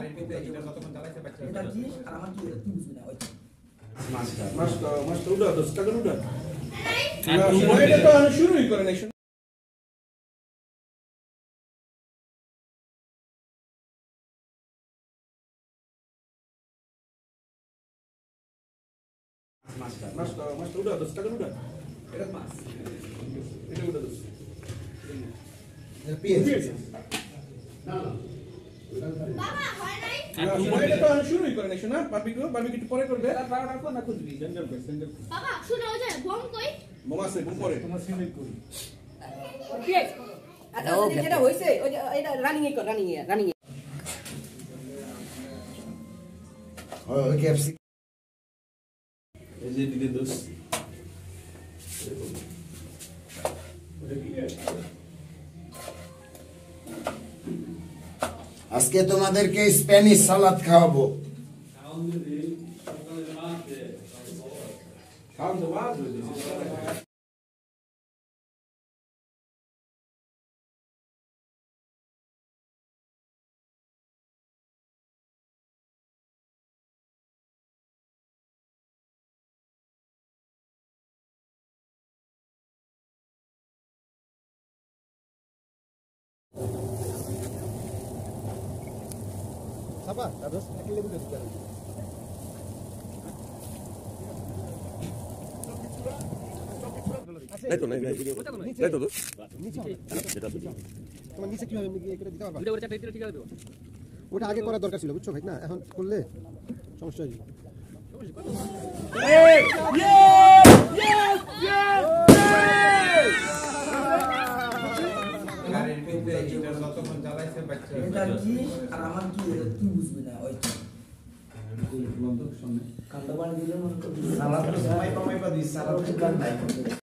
গাড়ির ভিতরে এটা যতক্ষণ চালাইতে পারছে এটা কি আর আমার কি তুই বুঝবি না ওই মাস্টার উড়া দোস্ত টাকা উড়া এটা তো আমি শুরুই করে নাই মাস্টার উড়া দোস্ত টাকা উড়া এটা মাছ এটা উড়া দোস্ত বাবা হয় নাই এটা তো আমি শুরুই করে নাই শোনা বারবিকিউ একটু পরে করবে বারোটার পর না খুঁজবি বাবা শুনো ওই যে বম কই বোমা আছে বোম পরে আচ্ছা যেটা হইছে ওই যে এটা রানিং এ কর রানিং এ ওই কেএফসি এই যে দিকে দোস্ত আজকে তোমাদেরকে স্প্যানিশ সালাদ খাওয়াবো খাওয়ান তো বাদ Apa? Terus aquele lebu desse cara. নাই তো নাই তো তোমার নিচে কিভাবে করে দিতে পারবা? ভিডিও করে চারটা ঠিক আছে ওটা আগে করার দরকার ছিল বুঝছো ভাই না এখন করলে সমস্যা হয়ে যাবে গাড়ির ভিতরে এটা যতক্ষণ চালাইতে পারছে এটা কি আর আমার কি তুই বুঝবি না ওই কান্দাবান দিলে মনে করবি সালাদ তো সময় কমাই পা দিস সালাদ তো গান নাই